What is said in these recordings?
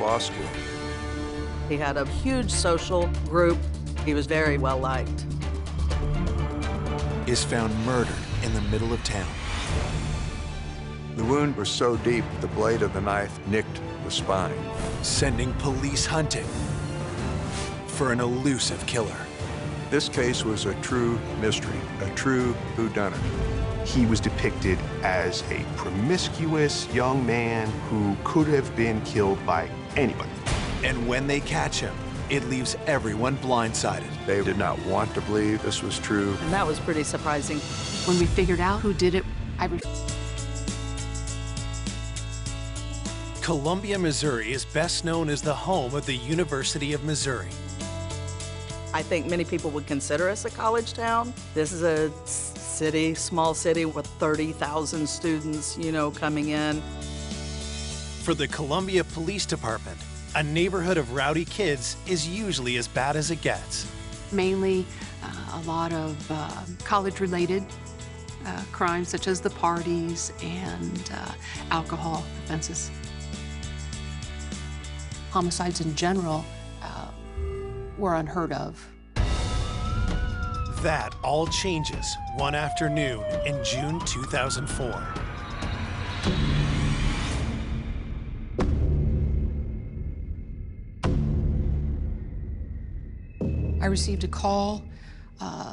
law school. He had a huge social group. He was very well liked. Is found murdered in the middle of town. The wound was so deep, the blade of the knife nicked the spine. Sending police hunting for an elusive killer. This case was a true mystery, a true whodunit. He was depicted as a promiscuous young man who could have been killed by anybody. And when they catch him, it leaves everyone blindsided. They did not want to believe this was true. And that was pretty surprising. When we figured out who did it, Columbia, Missouri is best known as the home of the University of Missouri. I think many people would consider us a college town. This is a city, small city with 30,000 students, coming in. For the Columbia Police Department, a neighborhood of rowdy kids is usually as bad as it gets. mainly a lot of college-related crimes, such as the parties and alcohol offenses. Homicides in general were unheard of. That all changes one afternoon in June 2004. I received a call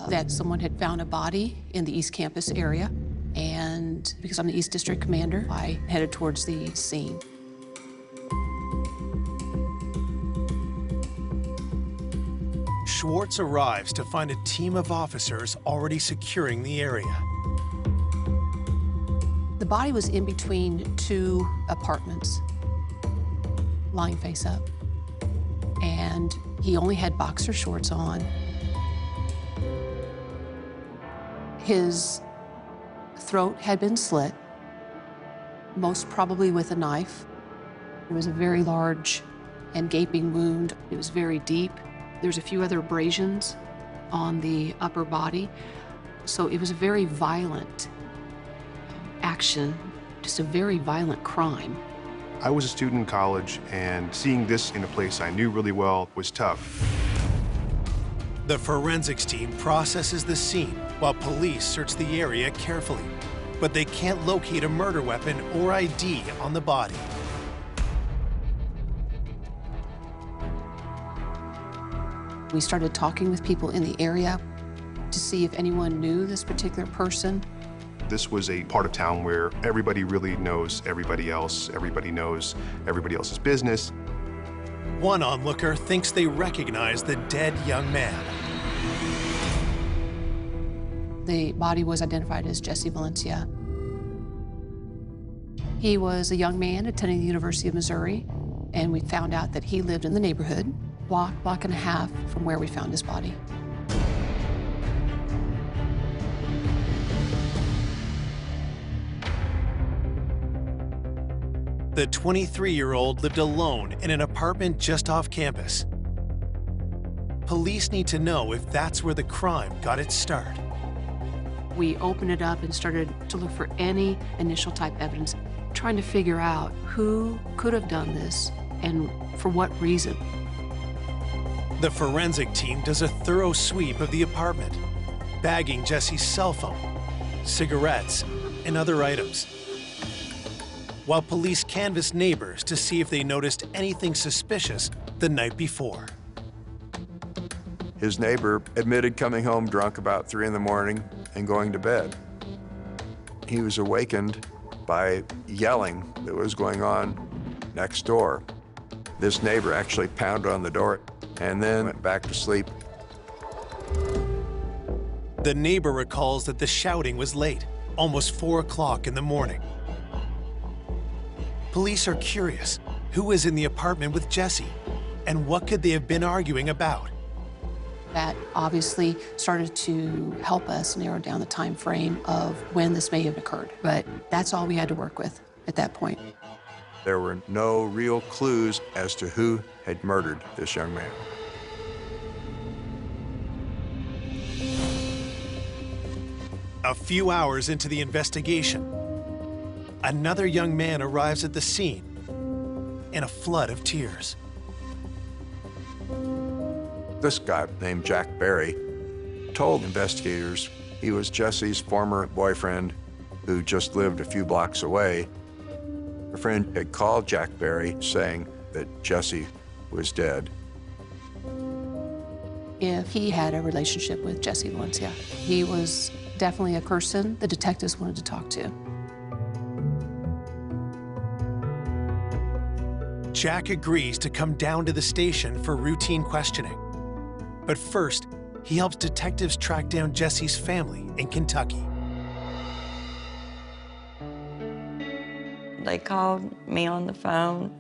that someone had found a body in the East Campus area, and because I'm the East District Commander, I headed towards the scene. Schwartz arrives to find a team of officers already securing the area. The body was in between two apartments, lying face up, and he only had boxer shorts on. His throat had been slit, most probably with a knife. It was a very large and gaping wound. It was very deep. There's a few other abrasions on the upper body. So it was a very violent action, just a very violent crime. I was a student in college, and seeing this in a place I knew really well was tough. The forensics team processes the scene while police search the area carefully, but they can't locate a murder weapon or ID on the body. We started talking with people in the area to see if anyone knew this particular person. This was a part of town where everybody really knows everybody else. Everybody knows everybody else's business. One onlooker thinks they recognize the dead young man. The body was identified as Jesse Valencia. He was a young man attending the University of Missouri, and we found out that he lived in the neighborhood, block and a half from where we found his body. The 23-year-old lived alone in an apartment just off campus. Police need to know if that's where the crime got its start. We opened it up and started to look for any initial type evidence, trying to figure out who could have done this and for what reason. The forensic team does a thorough sweep of the apartment, bagging Jesse's cell phone, cigarettes, and other items, while police canvass neighbors to see if they noticed anything suspicious the night before. His neighbor admitted coming home drunk about 3 in the morning and going to bed. He was awakened by yelling that was going on next door. This neighbor actually pounded on the door and then went back to sleep. The neighbor recalls that the shouting was late, almost 4 o'clock in the morning. Police are curious who is in the apartment with Jesse and what could they have been arguing about. That obviously started to help us narrow down the time frame of when this may have occurred. But that's all we had to work with at that point. There were no real clues as to who had murdered this young man. A few hours into the investigation, another young man arrives at the scene in a flood of tears. This guy named Jack Barry told investigators he was Jesse's former boyfriend who just lived a few blocks away. A friend had called Jack Barry saying that Jesse was dead. If he had a relationship with Jesse Valencia, he was definitely a person the detectives wanted to talk to. Jack agrees to come down to the station for routine questioning. But first, he helps detectives track down Jesse's family in Kentucky. They called me on the phone,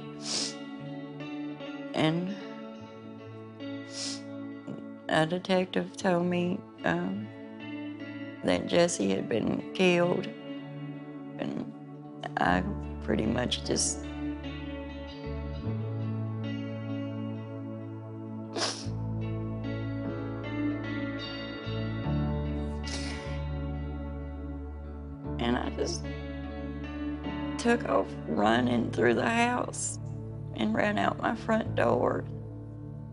and a detective told me that Jesse had been killed, and I pretty much just took off running through the house and ran out my front door,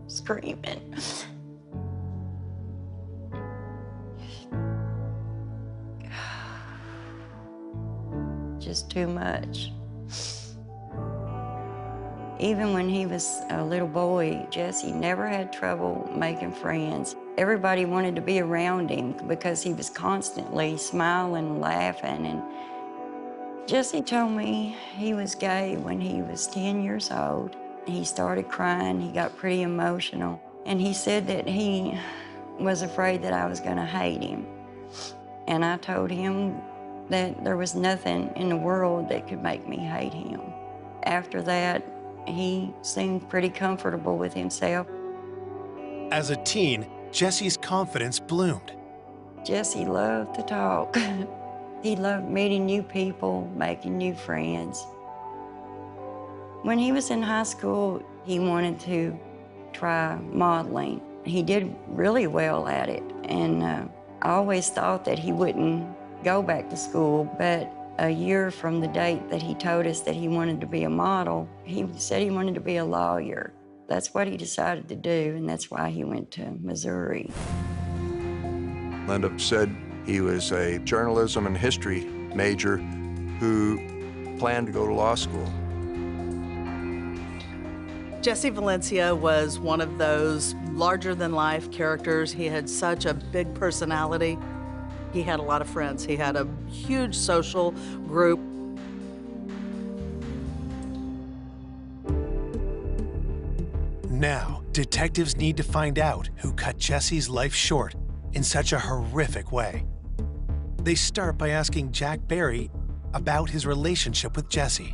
screaming. Just too much. Even when he was a little boy, Jesse never had trouble making friends. Everybody wanted to be around him because he was constantly smiling, laughing, and Jesse told me he was gay when he was 10 years old. He started crying, he got pretty emotional, and he said that he was afraid that I was gonna hate him. And I told him that there was nothing in the world that could make me hate him. After that, he seemed pretty comfortable with himself. As a teen, Jesse's confidence bloomed. Jesse loved to talk. He loved meeting new people, making new friends. When he was in high school, he wanted to try modeling. He did really well at it, and I always thought that he wouldn't go back to school, but a year from the date that he told us that he wanted to be a model, he said he wanted to be a lawyer. That's what he decided to do, and that's why he went to Missouri. Linda said he was a journalism and history major who planned to go to law school. Jesse Valencia was one of those larger-than-life characters. He had such a big personality. He had a lot of friends. He had a huge social group. Now, detectives need to find out who cut Jesse's life short in such a horrific way. They start by asking Jack Barry about his relationship with Jesse.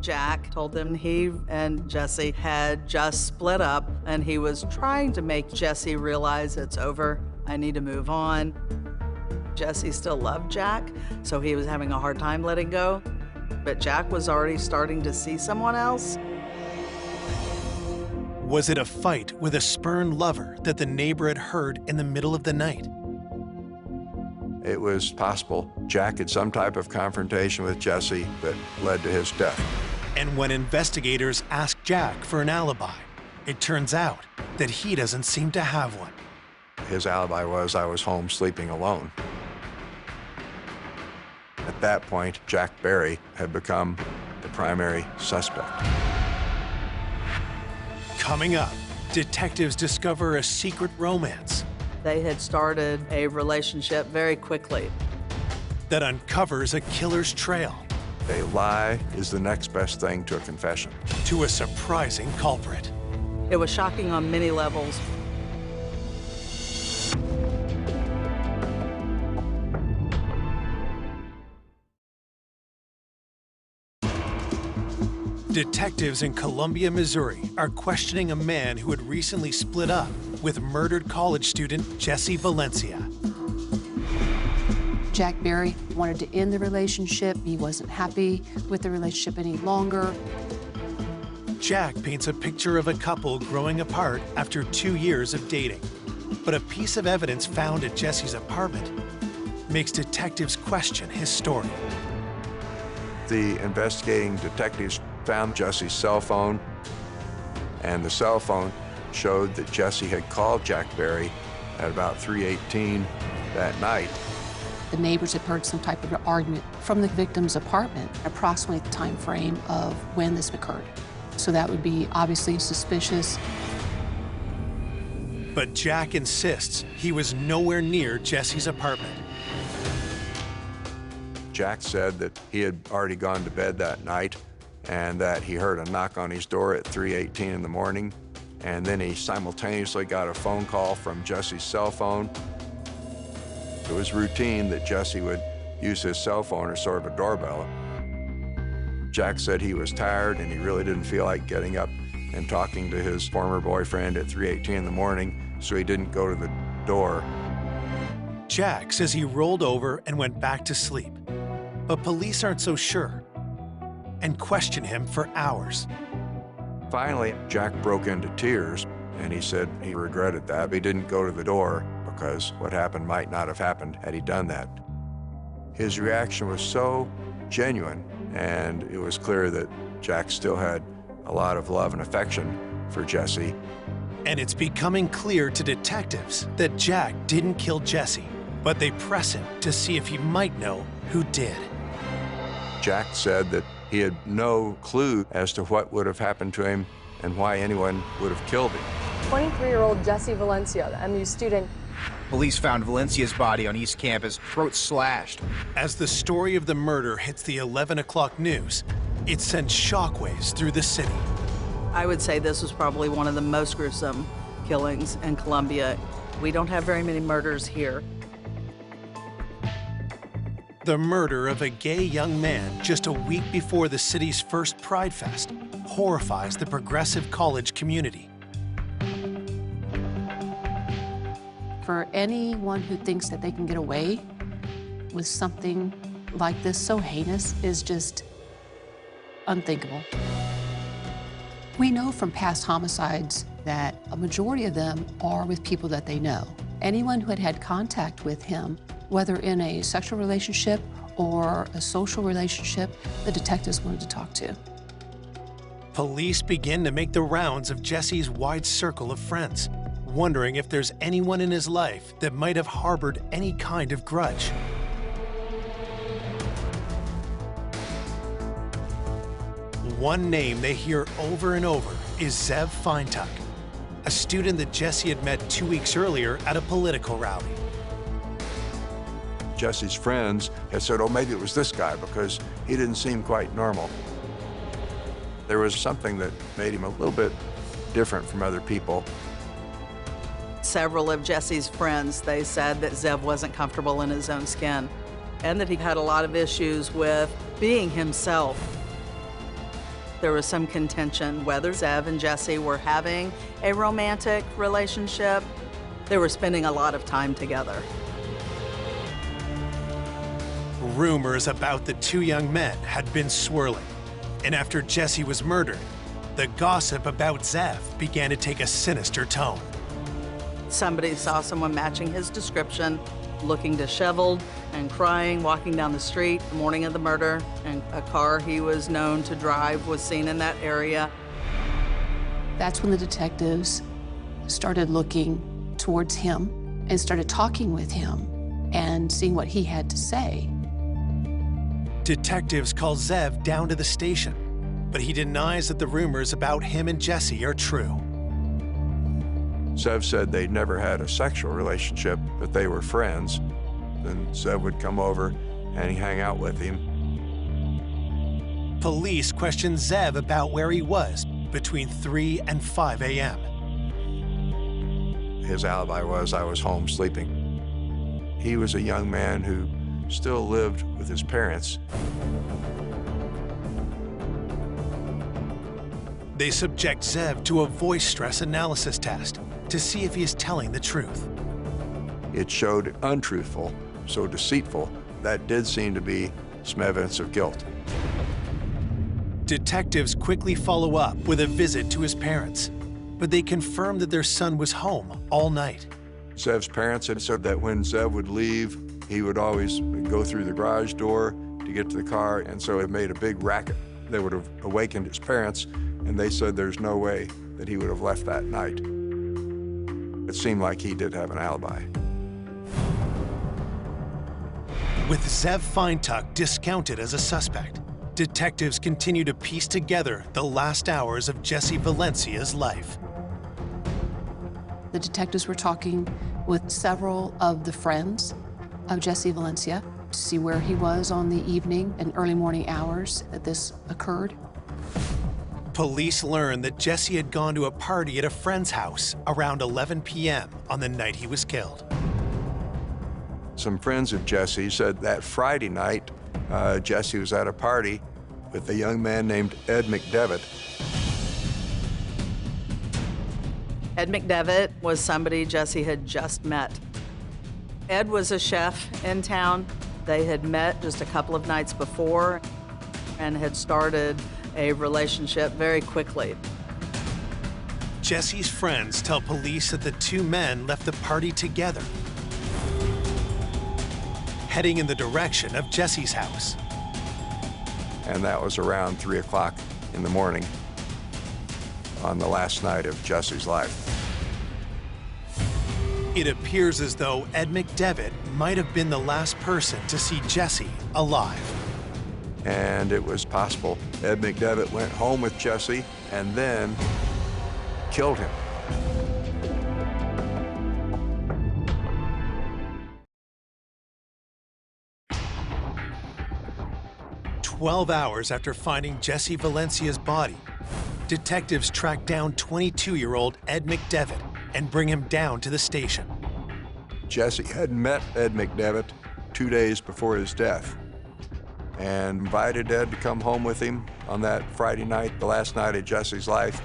Jack told them he and Jesse had just split up, and he was trying to make Jesse realize it's over, I need to move on. Jesse still loved Jack, so he was having a hard time letting go, but Jack was already starting to see someone else. Was it a fight with a spurned lover that the neighbor had heard in the middle of the night? It was possible Jack had some type of confrontation with Jesse that led to his death. And when investigators asked Jack for an alibi, it turns out that he doesn't seem to have one. His alibi was, I was home sleeping alone. At that point, Jack Barry had become the primary suspect. Coming up, detectives discover a secret romance They had started a relationship very quickly. that uncovers a killer's trail A lie is the next best thing to a confession. to a surprising culprit. It was shocking on many levels. Detectives in Columbia, Missouri are questioning a man who had recently split up with murdered college student Jesse Valencia. Jack Barry wanted to end the relationship. He wasn't happy with the relationship any longer. Jack paints a picture of a couple growing apart after 2 years of dating. But a piece of evidence found at Jesse's apartment makes detectives question his story. The investigating detectives found Jesse's cell phone, and the cell phone showed that Jesse had called Jack Berry at about 3:18 that night. The neighbors had heard some type of argument from the victim's apartment, approximately the time frame of when this occurred. So that would be obviously suspicious. But Jack insists he was nowhere near Jesse's apartment. Jack said that he had already gone to bed that night and that he heard a knock on his door at 3:18 in the morning, and then he simultaneously got a phone call from Jesse's cell phone. It was routine that Jesse would use his cell phone as sort of a doorbell. Jack said he was tired and he really didn't feel like getting up and talking to his former boyfriend at 3:18 in the morning, so he didn't go to the door. Jack says he rolled over and went back to sleep, but police aren't so sure and question him for hours. Finally, Jack broke into tears, and he said he regretted that. He didn't go to the door because what happened might not have happened had he done that. His reaction was so genuine, and it was clear that Jack still had a lot of love and affection for Jesse. And it's becoming clear to detectives that Jack didn't kill Jesse, but they press him to see if he might know who did. Jack said that he had no clue as to what would have happened to him and why anyone would have killed him. 23-year-old Jesse Valencia, the MU student. Police found Valencia's body on East Campus, throat slashed. As the story of the murder hits the 11 o'clock news, it sends shockwaves through the city. I would say this was probably one of the most gruesome killings in Columbia. We don't have very many murders here. The murder of a gay young man just a week before the city's first Pride Fest horrifies the progressive college community. For anyone who thinks that they can get away with something like this so heinous is just unthinkable. We know from past homicides that a majority of them are with people that they know. Anyone who had had contact with him, whether in a sexual relationship or a social relationship, the detectives wanted to talk to. Police begin to make the rounds of Jesse's wide circle of friends, wondering if there's anyone in his life that might have harbored any kind of grudge. One name they hear over and over is Zev Feintuck, a student that Jesse had met 2 weeks earlier at a political rally. Jesse's friends had said, oh, maybe it was this guy because he didn't seem quite normal. There was something that made him a little bit different from other people. Several of Jesse's friends, they said that Zev wasn't comfortable in his own skin and that he had a lot of issues with being himself. There was some contention whether Zev and Jesse were having a romantic relationship. They were spending a lot of time together. Rumors about the two young men had been swirling, and after Jesse was murdered, the gossip about Zev began to take a sinister tone. Somebody saw someone matching his description, looking disheveled and crying, walking down the street the morning of the murder, and a car he was known to drive was seen in that area. That's when the detectives started looking towards him and started talking with him and seeing what he had to say. Detectives call Zev down to the station, but he denies that the rumors about him and Jesse are true. Zev said they'd never had a sexual relationship, but they were friends. Then Zev would come over and he'd hang out with him. Police questioned Zev about where he was between 3 and 5 a.m. His alibi was I was home sleeping. He was a young man who still lived with his parents. They subject Zev to a voice stress analysis test to see if he is telling the truth. It showed untruthful, so deceitful. That did seem to be some evidence of guilt. Detectives quickly follow up with a visit to his parents, but they confirm that their son was home all night. Zev's parents had said that when Zev would leave, he would always go through the garage door to get to the car, and so it made a big racket they would have awakened his parents, and they said there's no way that he would have left that night. It seemed like he did have an alibi. With Zev Feintuch discounted as a suspect, detectives continue to piece together the last hours of Jesse Valencia's life. The detectives were talking with several of the friends of Jesse Valencia to see where he was on the evening and early morning hours that this occurred. Police learned that Jesse had gone to a party at a friend's house around 11 p.m. on the night he was killed. Some friends of Jesse said that Friday night, Jesse was at a party with a young man named Ed McDevitt. Ed McDevitt was somebody Jesse had just met. Ed was a chef in town. They had met just a couple of nights before and had started a relationship very quickly. Jesse's friends tell police that the two men left the party together, heading in the direction of Jesse's house. And that was around 3 o'clock in the morning on the last night of Jesse's life. It appears as though Ed McDevitt might have been the last person to see Jesse alive. And it was possible Ed McDevitt went home with Jesse and then killed him. "12 hours after finding Jesse Valencia's body, detectives track down 22-year-old Ed McDevitt and bring him down to the station. Jesse had met Ed McDevitt 2 days before his death and invited Ed to come home with him on that Friday night, the last night of Jesse's life,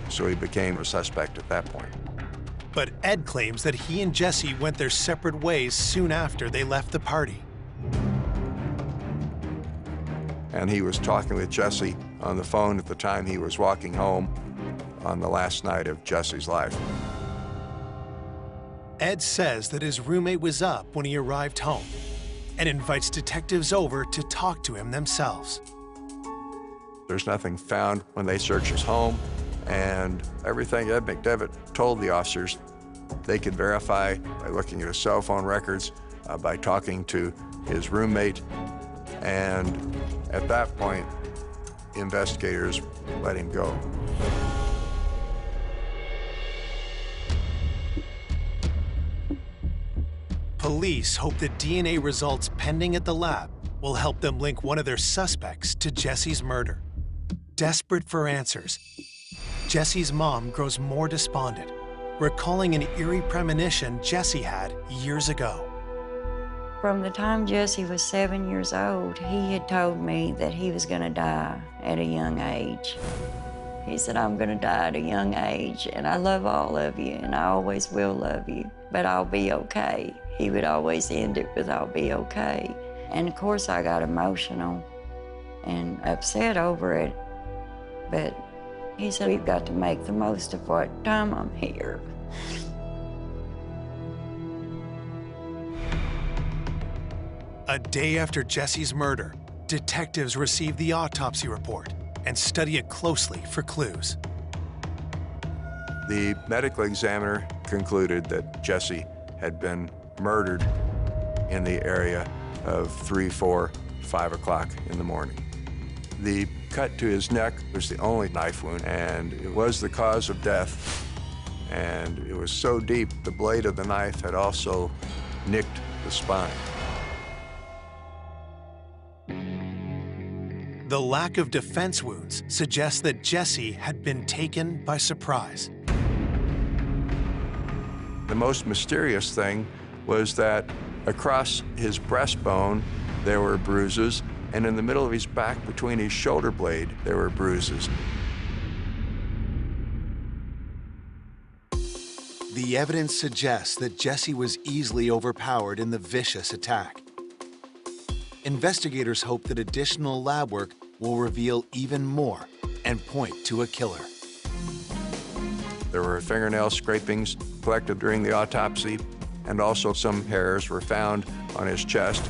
so he became a suspect at that point. But Ed claims that he and Jesse went their separate ways soon after they left the party. And he was talking with Jesse on the phone at the time he was walking home on the last night of Jesse's life. Ed says that his roommate was up when he arrived home and invites detectives over to talk to him themselves. There's nothing found when they searched his home, and everything Ed McDevitt told the officers, they could verify by looking at his cell phone records, by talking to his roommate, and at that point, investigators let him go. Police hope that DNA results pending at the lab will help them link one of their suspects to Jesse's murder. Desperate for answers, Jesse's mom grows more despondent, recalling an eerie premonition Jesse had years ago. From the time Jesse was 7 years old, he had told me that he was going to die at a young age. He said, "I'm going to die at a young age, and I love all of you, and I always will love you, but I'll be okay." He would always end it with, "I'll be okay." And of course, I got emotional and upset over it, but he said, "We've got to make the most of what time I'm here." A day after Jesse's murder, detectives receive the autopsy report and study it closely for clues. The medical examiner concluded that Jesse had been murdered in the area of 3, 4, 5 o'clock in the morning. The cut to his neck was the only knife wound, and it was the cause of death. And it was so deep, the blade of the knife had also nicked the spine. The lack of defense wounds suggests that Jesse had been taken by surprise. The most mysterious thing was that across his breastbone, there were bruises, and in the middle of his back, between his shoulder blade, there were bruises. The evidence suggests that Jesse was easily overpowered in the vicious attack. Investigators hope that additional lab work will reveal even more and point to a killer. There were fingernail scrapings collected during the autopsy, and also some hairs were found on his chest,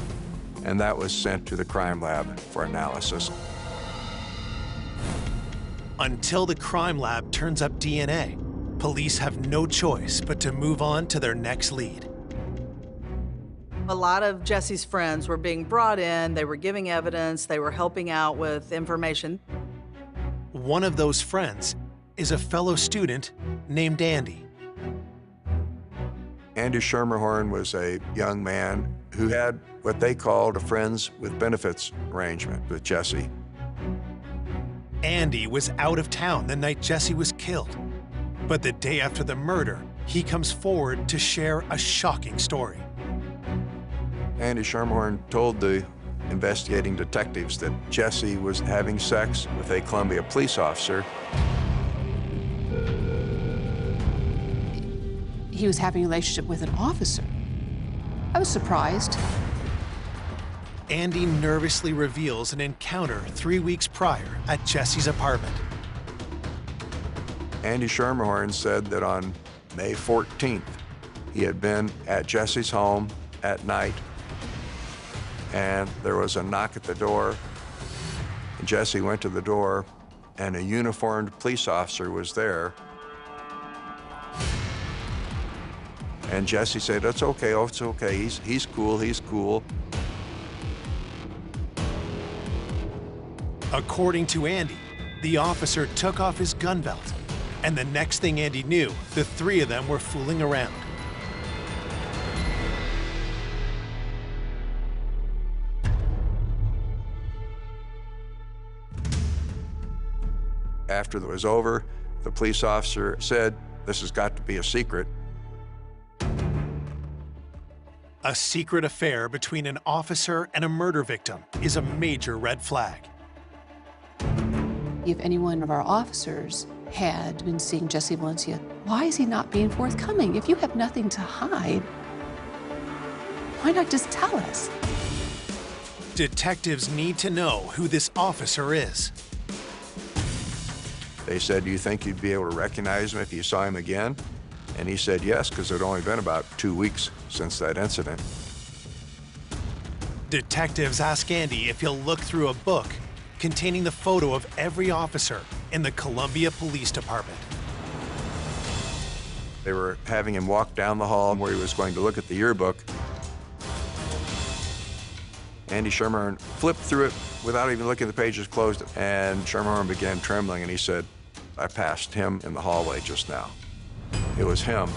and that was sent to the crime lab for analysis. Until the crime lab turns up DNA, police have no choice but to move on to their next lead. A lot of Jesse's friends were being brought in, they were giving evidence, they were helping out with information. One of those friends is a fellow student named Andy. Andy Schermerhorn was a young man who had what they called a friends with benefits arrangement with Jesse. Andy was out of town the night Jesse was killed. But the day after the murder, he comes forward to share a shocking story. Andy Schermerhorn told the investigating detectives that Jesse was having sex with a Columbia police officer. He was having a relationship with an officer. I was surprised. Andy nervously reveals an encounter 3 weeks prior at Jesse's apartment. Andy Schermerhorn said that on May 14th, he had been at Jesse's home at night, and there was a knock at the door. And Jesse went to the door, and a uniformed police officer was there. And Jesse said, "It's okay, oh, it's okay, he's cool, he's cool." According to Andy, the officer took off his gun belt, and the next thing Andy knew, the three of them were fooling around. After it was over, the police officer said, "This has got to be a secret." A secret affair between an officer and a murder victim is a major red flag. If any one of our officers had been seeing Jesse Valencia, why is he not being forthcoming? If you have nothing to hide, why not just tell us? Detectives need to know who this officer is. They said, "Do you think you'd be able to recognize him if you saw him again?" And he said yes, because it had only been about 2 weeks since that incident. Detectives ask Andy if he'll look through a book containing the photo of every officer in the Columbia Police Department. They were having him walk down the hall where he was going to look at the yearbook. Andy Schermerhorn flipped through it without even looking at the pages, closed it, and Schermerhorn began trembling, and he said, "I passed him in the hallway just now. It was him."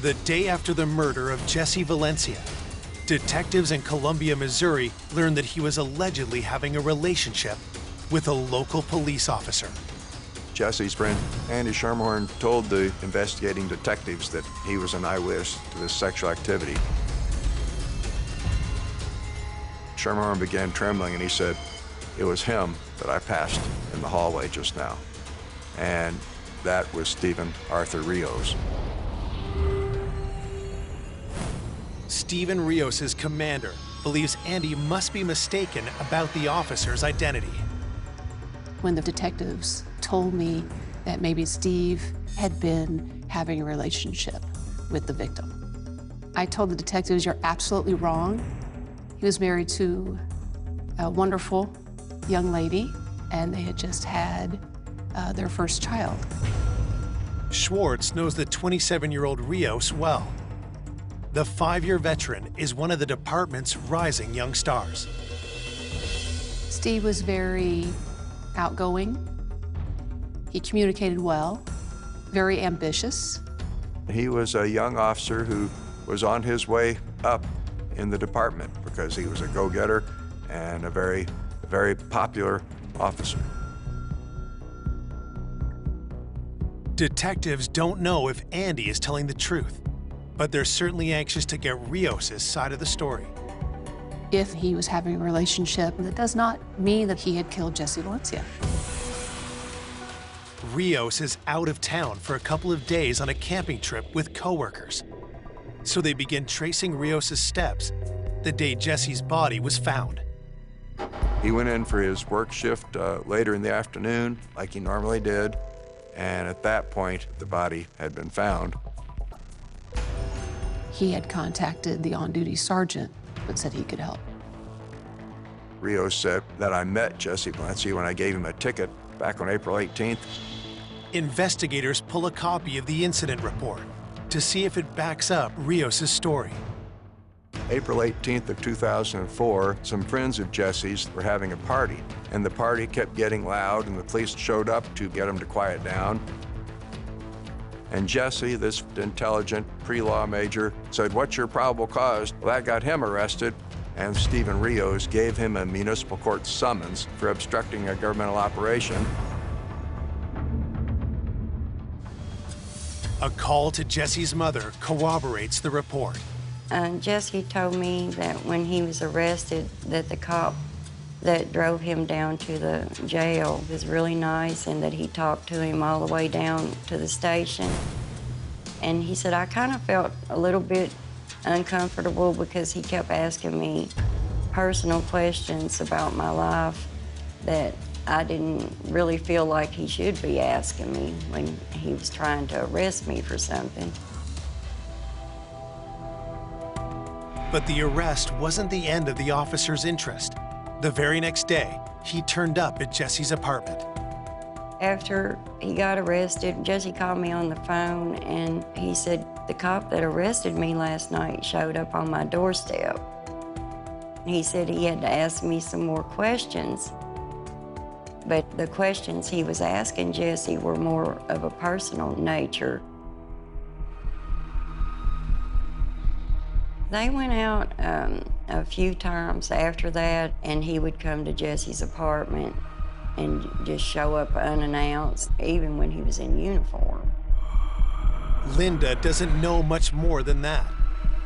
The day after the murder of Jesse Valencia, detectives in Columbia, Missouri learned that he was allegedly having a relationship with a local police officer. Jesse's friend, Andy Schermerhorn, told the investigating detectives that he was an eyewitness to this sexual activity. Schermerhorn began trembling, and he said, "It was him that I passed in the hallway just now." And that was Stephen Arthur Rios. Stephen Rios' commander believes Andy must be mistaken about the officer's identity. When the detectives told me that maybe Steve had been having a relationship with the victim, I told the detectives, "You're absolutely wrong. He was married to a wonderful young lady, and they had just had their first child." Schwartz knows the 27-year-old Rios well. The 5-year veteran is one of the department's rising young stars. Steve was very outgoing. He communicated well, very ambitious. He was a young officer who was on his way up in the department because he was a go-getter and a very, very popular officer. Detectives don't know if Andy is telling the truth, but they're certainly anxious to get Rios' side of the story. If he was having a relationship, that does not mean that he had killed Jesse Valencia. Rios is out of town for a couple of days on a camping trip with coworkers. So they begin tracing Rios' steps the day Jesse's body was found. He went in for his work shift later in the afternoon, like he normally did, And at that point, the body had been found. He had contacted the on-duty sergeant, but said he could help. Rios said that I met Jesse Valencia when I gave him a ticket back on April 18th. Investigators pull a copy of the incident report to see if it backs up Rios' story. April 18th of 2004, some friends of Jesse's were having a party, and the party kept getting loud, and the police showed up to get them to quiet down. And Jesse, this intelligent pre-law major, said, "What's your probable cause?" Well, that got him arrested, and Stephen Rios gave him a municipal court summons for obstructing a governmental operation. A call to Jesse's mother corroborates the report. Jesse told me that when he was arrested, that the cop that drove him down to the jail was really nice, and that he talked to him all the way down to the station. And he said, I kind of felt a little bit uncomfortable because he kept asking me personal questions about my life that I didn't really feel like he should be asking me when he was trying to arrest me for something. But the arrest wasn't the end of the officer's interest. The very next day, he turned up at Jesse's apartment. After he got arrested, Jesse called me on the phone and he said, the cop that arrested me last night showed up on my doorstep. He said he had to ask me some more questions, but the questions he was asking Jesse were more of a personal nature. They went out a few times after that, and he would come to Jesse's apartment and just show up unannounced, even when he was in uniform. Linda doesn't know much more than that,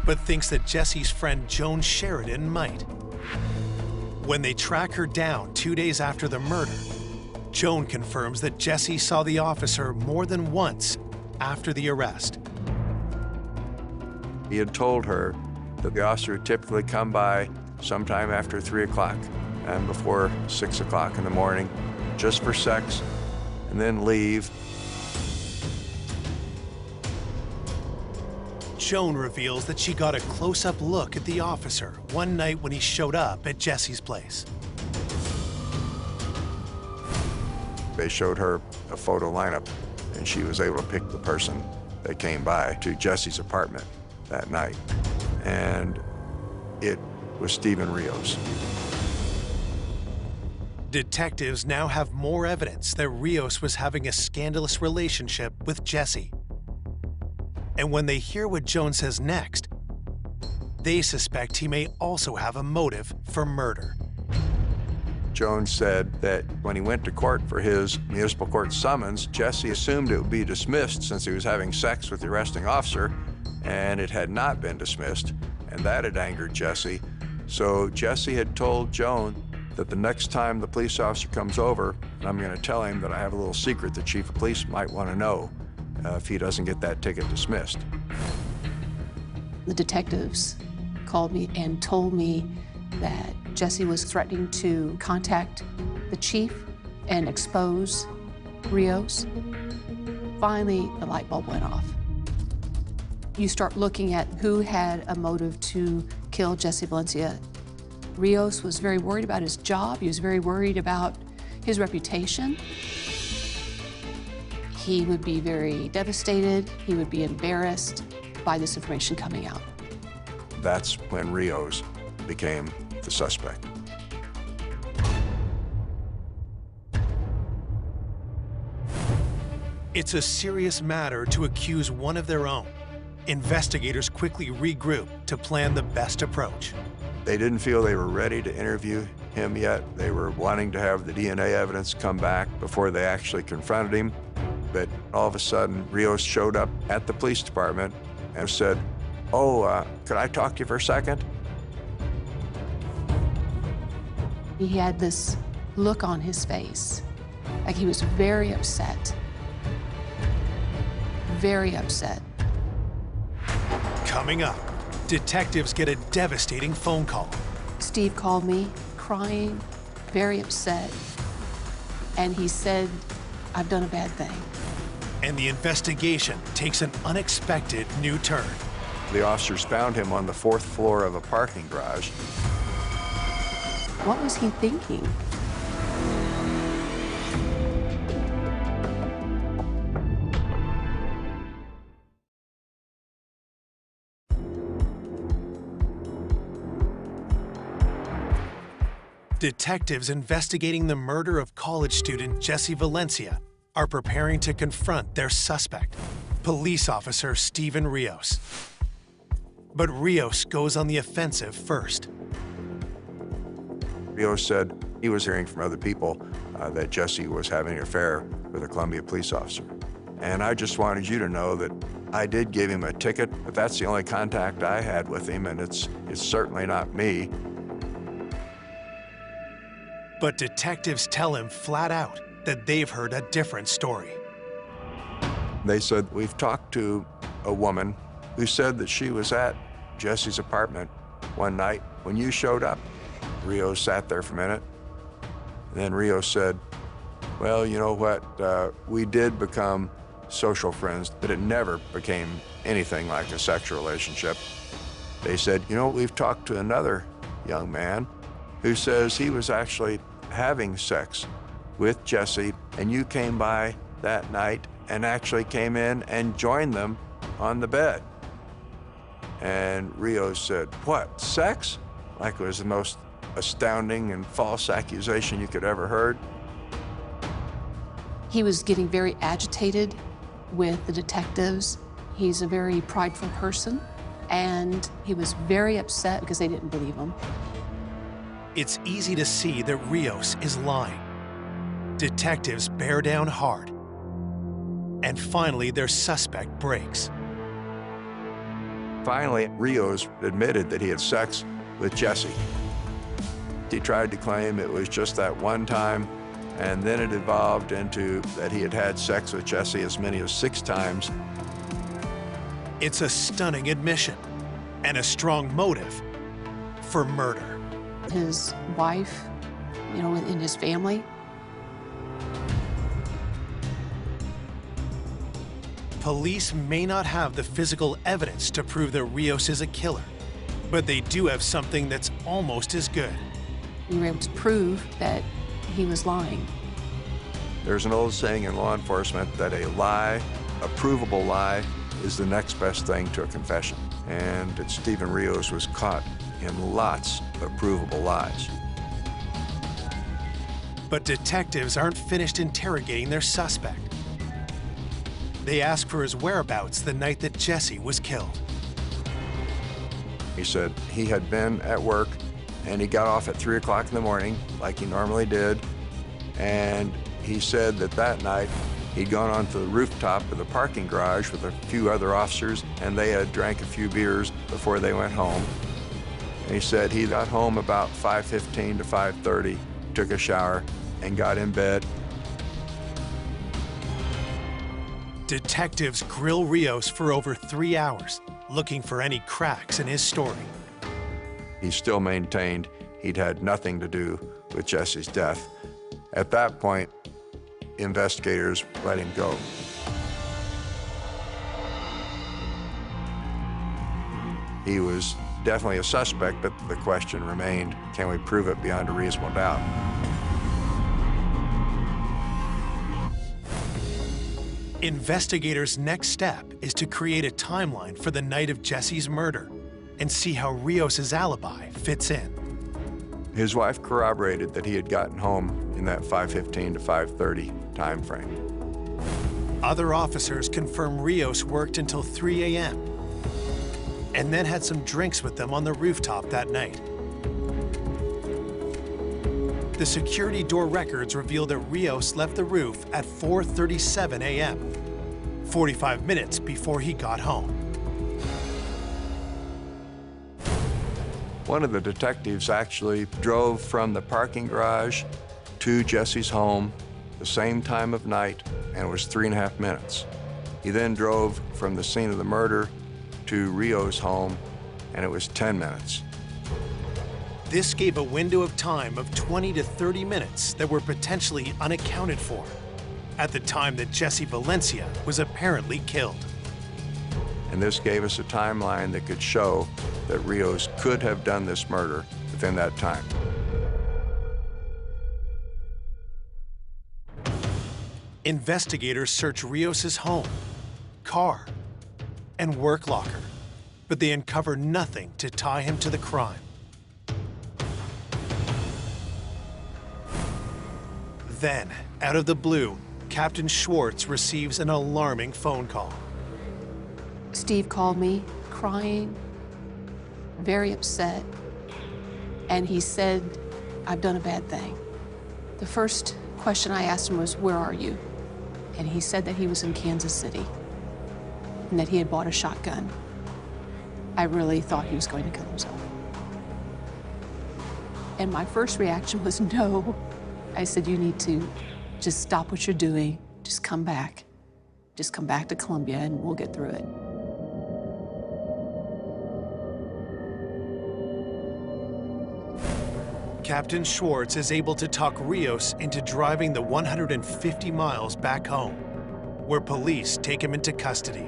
but thinks that Jesse's friend Joan Sheridan might. When they track her down 2 days after the murder, Joan confirms that Jesse saw the officer more than once after the arrest. He had told her that the officer would typically come by sometime after 3 o'clock and before 6 o'clock in the morning, just for sex, and then leave. Joan reveals that she got a close-up look at the officer one night when he showed up at Jesse's place. They showed her a photo lineup, and she was able to pick the person that came by to Jesse's apartment that night. And it was Stephen Rios. Detectives now have more evidence that Rios was having a scandalous relationship with Jesse. And when they hear what Joan says next, they suspect he may also have a motive for murder. Joan said that when he went to court for his municipal court summons, Jesse assumed it would be dismissed since he was having sex with the arresting officer, and it had not been dismissed, and that had angered Jesse. So Jesse had told Joan that the next time the police officer comes over, I'm going to tell him that I have a little secret the chief of police might want to know if he doesn't get that ticket dismissed. The detectives called me and told me that Jesse was threatening to contact the chief and expose Rios. Finally, the light bulb went off. You start looking at who had a motive to kill Jesse Valencia. Rios was very worried about his job. He was very worried about his reputation. He would be very devastated. He would be embarrassed by this information coming out. That's when Rios became the suspect. It's a serious matter to accuse one of their own. Investigators quickly regroup to plan the best approach. They didn't feel they were ready to interview him yet. They were wanting to have the DNA evidence come back before they actually confronted him. But all of a sudden, Rios showed up at the police department and said, "Oh, could I talk to you for a second?" He had this look on his face, like he was very upset. Very upset. Coming up, detectives get a devastating phone call. Steve called me, crying, very upset, and he said, "I've done a bad thing." And the investigation takes an unexpected new turn. The officers found him on the 4th floor of a parking garage. What was he thinking? Detectives investigating the murder of college student Jesse Valencia are preparing to confront their suspect, police officer Steven Rios. But Rios goes on the offensive first. Rios said he was hearing from other people that Jesse was having an affair with a Columbia police officer. And I just wanted you to know that I did give him a ticket, but that's the only contact I had with him, and it's certainly not me. But detectives tell him flat out that they've heard a different story. They said, we've talked to a woman who said that she was at Jesse's apartment one night when you showed up. Rios sat there for a minute. And then Rios said, well, you know what? We did become social friends, but it never became anything like a sexual relationship. They said, you know, we've talked to another young man who says he was actually having sex with Jesse, and you came by that night and actually came in and joined them on the bed. And Rios said, what, sex? Like it was the most astounding and false accusation you could ever heard. He was getting very agitated with the detectives. He's a very prideful person, and he was very upset because they didn't believe him. It's easy to see that Rios is lying. Detectives bear down hard. And finally, their suspect breaks. Finally, Rios admitted that he had sex with Jesse. He tried to claim it was just that one time, and then it evolved into that he had had sex with Jesse as many as 6 times. It's a stunning admission and a strong motive for murder. His wife, you know, in his family. Police may not have the physical evidence to prove that Rios is a killer, but they do have something that's almost as good. We were able to prove that he was lying. There's an old saying in law enforcement that a lie, a provable lie, is the next best thing to a confession. And Steven Rios was caught in lots of provable lies. But detectives aren't finished interrogating their suspect. They ask for his whereabouts the night that Jesse was killed. He said he had been at work and he got off at 3 o'clock in the morning, like he normally did. And he said that that night he'd gone onto the rooftop of the parking garage with a few other officers, and they had drank a few beers before they went home. And he said he got home about 5:15 to 5:30, took a shower, and got in bed. Detectives grill Rios for over 3 hours, looking for any cracks in his story. He still maintained he'd had nothing to do with Jesse's death. At that point, investigators let him go. He was definitely a suspect, but the question remained, can we prove it beyond a reasonable doubt? Investigators' next step is to create a timeline for the night of Jesse's murder and see how Rios' alibi fits in. His wife corroborated that he had gotten home in that 5:15 to 5:30 time frame. Other officers confirm Rios worked until 3 a.m. and then had some drinks with them on the rooftop that night. The security door records reveal that Rios left the roof at 4:37 a.m., 45 minutes before he got home. One of the detectives actually drove from the parking garage to Jesse's home the same time of night, and it was 3.5 minutes. He then drove from the scene of the murder to Rios' home, and it was 10 minutes. This gave a window of time of 20 to 30 minutes that were potentially unaccounted for. at the time that Jesse Valencia was apparently killed. And this gave us a timeline that could show that Rios could have done this murder within that time. Investigators search Rios's home, car, and work locker, but they uncover nothing to tie him to the crime. Then, out of the blue, Captain Schwartz receives an alarming phone call. Steve called me crying, very upset, and he said, "I've done a bad thing." The first question I asked him was, "Where are you?" And he said that he was in Kansas City and that he had bought a shotgun. I really thought he was going to kill himself. And my first reaction was no. I said, "You need to just stop what you're doing, just come back. Just come back to Columbia and we'll get through it." Captain Schwartz is able to talk Rios into driving the 150 miles back home, where police take him into custody.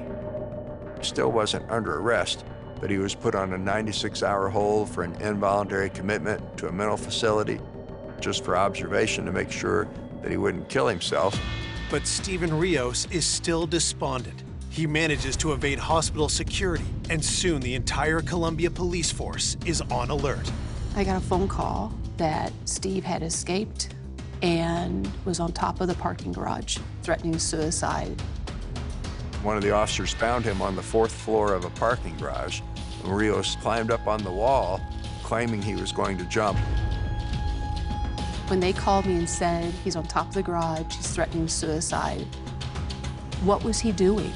He still wasn't under arrest, but he was put on a 96-hour hold for an involuntary commitment to a mental facility, just for observation to make sure that he wouldn't kill himself. But Steven Rios is still despondent. He manages to evade hospital security, and soon the entire Columbia police force is on alert. I got a phone call that Steve had escaped and was on top of the parking garage, threatening suicide. One of the officers found him on the 4th floor of a parking garage, and Rios climbed up on the wall, claiming he was going to jump. When they called me and said, "He's on top of the garage, he's threatening suicide," what was he doing?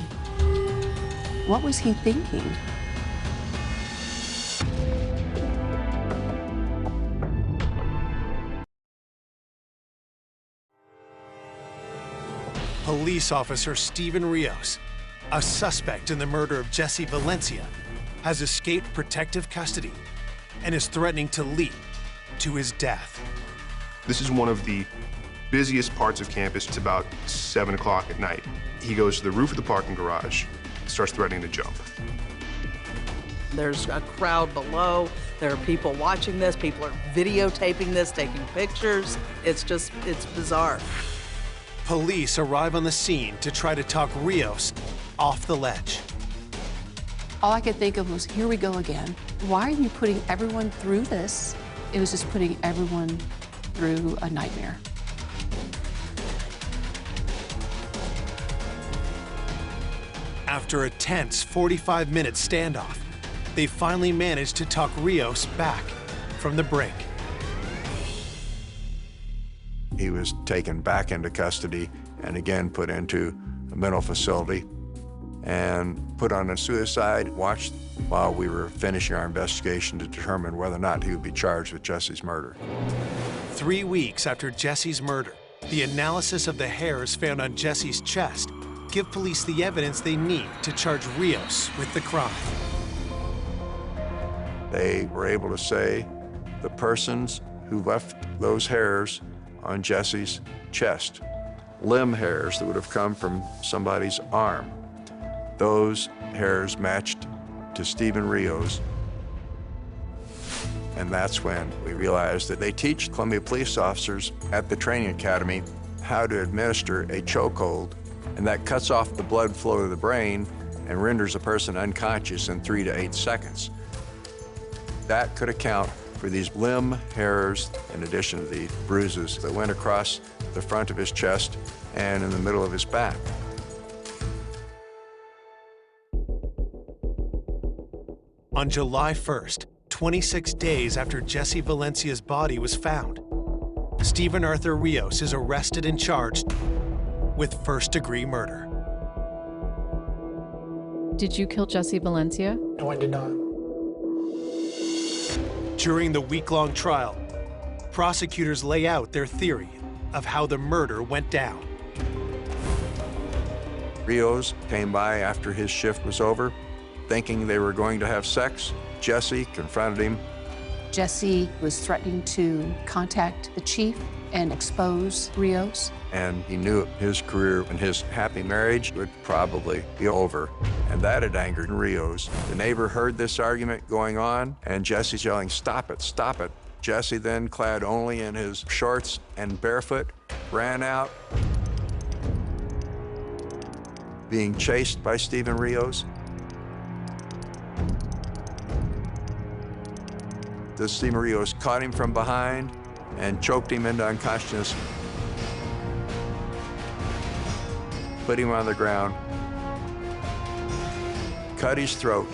What was he thinking? Police officer Steven Rios, a suspect in the murder of Jesse Valencia, has escaped protective custody and is threatening to leap to his death. This is one of the busiest parts of campus. It's about 7 o'clock at night. He goes to the roof of the parking garage, starts threatening to jump. There's a crowd below. There are people watching this. People are videotaping this, taking pictures. It's bizarre. Police arrive on the scene to try to talk Rios off the ledge. All I could think of was, here we go again. Why are you putting everyone through this? It was just putting everyone through a nightmare. After a tense 45-minute standoff, they finally managed to talk Rios back from the brink. He was taken back into custody and again put into a mental facility and put on a suicide watch while we were finishing our investigation to determine whether or not he would be charged with Jesse's murder. 3 weeks after Jesse's murder, the analysis of the hairs found on Jesse's chest give police the evidence they need to charge Rios with the crime. They were able to say the persons who left those hairs on Jesse's chest, limb hairs that would have come from somebody's arm, those hairs matched to Steven Rios. And that's when we realized that they teach Columbia police officers at the training academy how to administer a chokehold, and that cuts off the blood flow to the brain and renders a person unconscious in 3 to 8 seconds. That could account for these limb hairs, in addition to the bruises that went across the front of his chest and in the middle of his back. On July 1st, 26 days after Jesse Valencia's body was found, Steven Arthur Rios is arrested and charged with first-degree murder. Did you kill Jesse Valencia? No, I did not. During the week-long trial, prosecutors lay out their theory of how the murder went down. Rios came by after his shift was over, thinking they were going to have sex. Jesse confronted him, Jesse was threatening to contact the chief and expose Rios. And he knew his career and his happy marriage would probably be over. And that had angered Rios. The neighbor heard this argument going on, and Jesse's yelling, "Stop it, stop it." Jesse, then clad only in his shorts and barefoot, ran out, being chased by Steven Rios. The Steven Rios caught him from behind and choked him into unconsciousness, put him on the ground, cut his throat,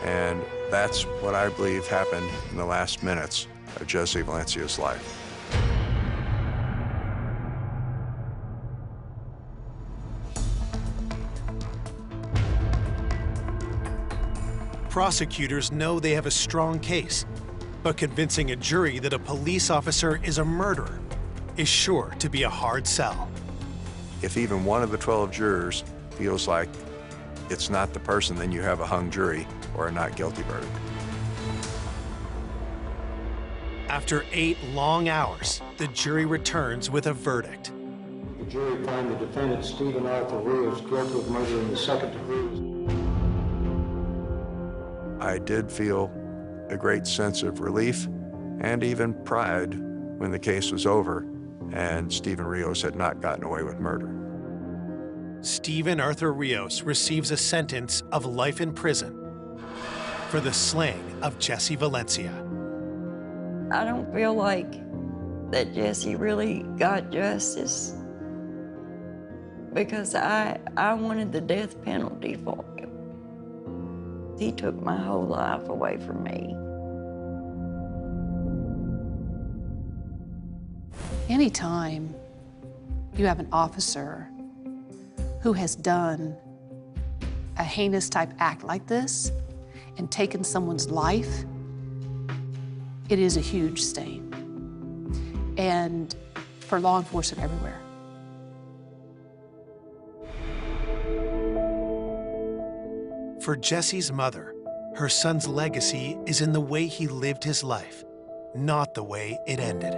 and that's what I believe happened in the last minutes of Jesse Valencia's life. Prosecutors know they have a strong case, but convincing a jury that a police officer is a murderer is sure to be a hard sell. If even one of the 12 jurors feels like it's not the person, then you have a hung jury or a not guilty verdict. After 8 long hours, the jury returns with a verdict. The jury found the defendant, Steven Arthur Rios, guilty of murder in the second degree. I did feel a great sense of relief and even pride when the case was over and Steven Rios had not gotten away with murder. Steven Arthur Rios receives a sentence of life in prison for the slaying of Jesse Valencia. I don't feel like that Jesse really got justice because I wanted the death penalty for him. He took my whole life away from me. Anytime you have an officer who has done a heinous type act like this and taken someone's life, it is a huge stain. And for law enforcement everywhere. For Jesse's mother, her son's legacy is in the way he lived his life, not the way it ended.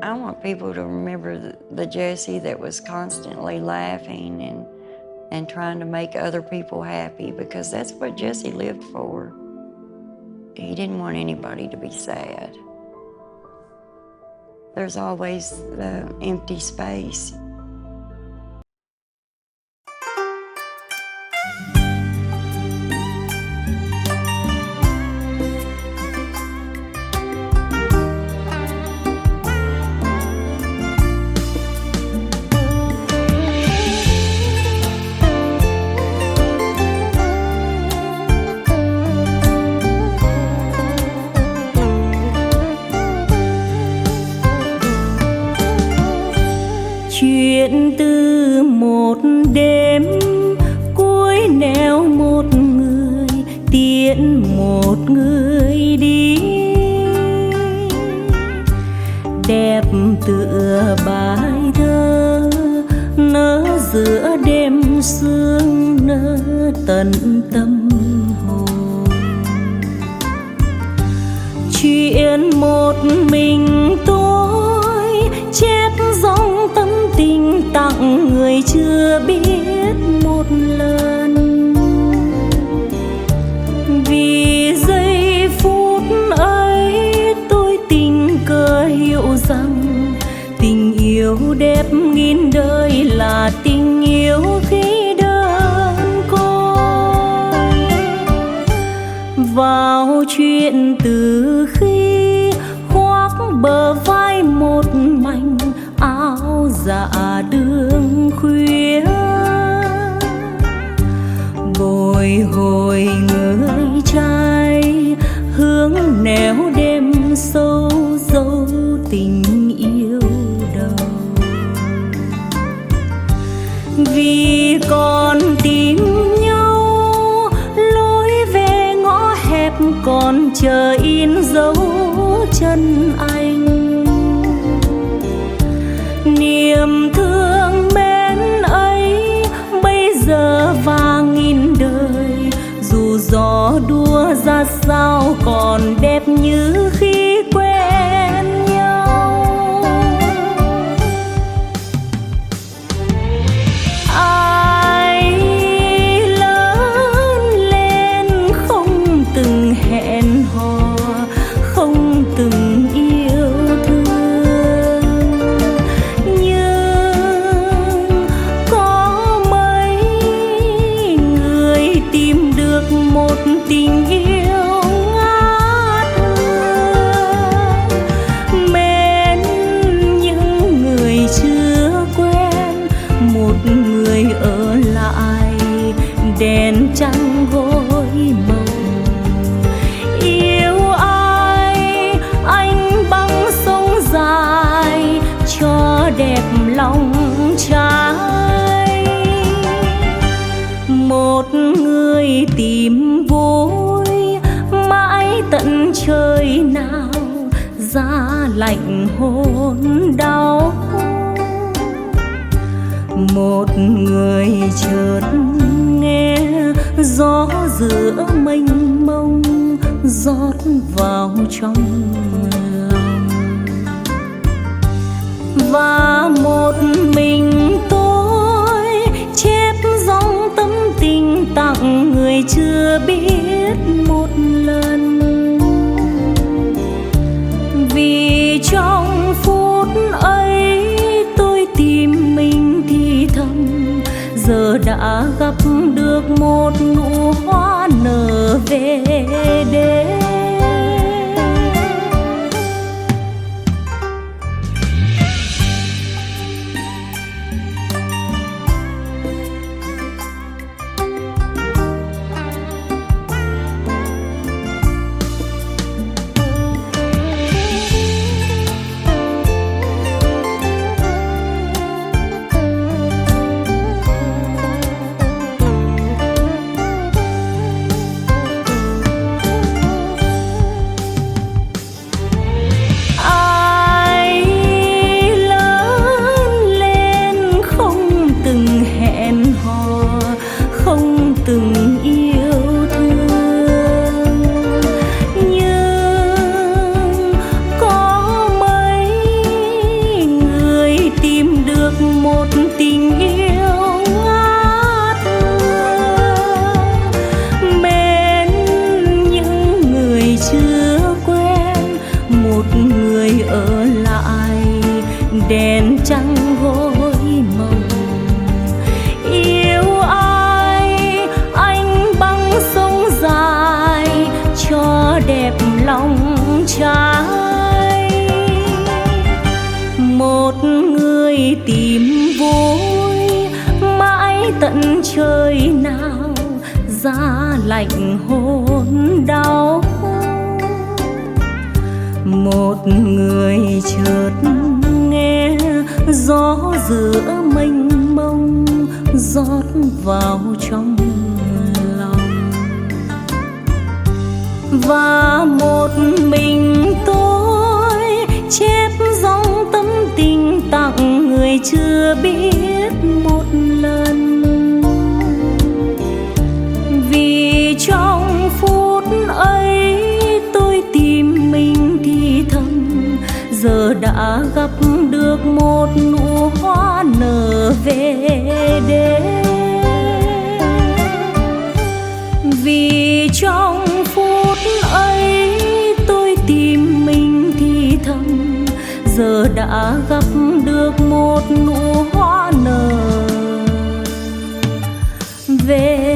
I want people to remember the Jesse that was constantly laughing and trying to make other people happy, because that's what Jesse lived for. He didn't want anybody to be sad. There's always the empty space. Chuyện từ một đêm cuối nẻo một người tiễn một người đi, đẹp tựa bài thơ nở giữa đêm sương nở tận tâm hồn. Chuyện một mình tôi chép dòng tâm tình tặng người chưa biết một lần, vì giây phút ấy tôi tình cờ hiểu rằng tình yêu đẹp nghìn đời là tình yêu khi đơn côi. Vào chuyện từ khi khoác bờ vai một mảnh áo dạ đường khuya, bồi hồi người trai hướng nẻo đêm sâu dấu tình yêu đầu. Vì còn tìm nhau lối về ngõ hẹp còn chờ in dấu chân anh, niềm thương mến ấy bây giờ và nghìn đời dù gió đua ra ta sao còn đẹp như khi quen nhau. Ai lớn lên không từng hẹn hò, không từng yêu thương, nhưng có mấy người tìm được một tình yêu ngát hương. Mến những người chưa quen, một người ở lại đèn trăng gối mộng. Yêu ai anh băng sông dài cho đẹp lòng trai. Một người tìm vui mãi tận trời nào, giá lạnh hôn đau. Một người chợt nghe gió giữa mênh mông rót vào trong lòng, và một mình tôi chép dòng tâm tình tặng người chưa biết một lần. Vì trong phút ấy tôi tìm mình thì thầm, giờ đã gặp được một nụ hoa nở về đêm. Từng yêu thương, nhưng có mấy người tìm được một tình yêu ngát hương. Mến những người chưa quen, một người ở lại đèn trăng gối mộng. Yêu ai anh băng sông dài cho đẹp lòng trai. Một người tìm vui mãi tận trời nào, giá lạnh hôn đau. Một người chợt nghe gió giữa mênh mông rót vào trong lòng, và một mình tôi chép dòng tâm tình tặng người chưa biết một lần. Vì trong phút ấy tôi tìm mình thì thầm, giờ đã gặp được một nụ hoa nở về đêm. Vì trong phút ấy tôi tìm mình thì thầm, giờ đã gặp được một nụ hoa nở về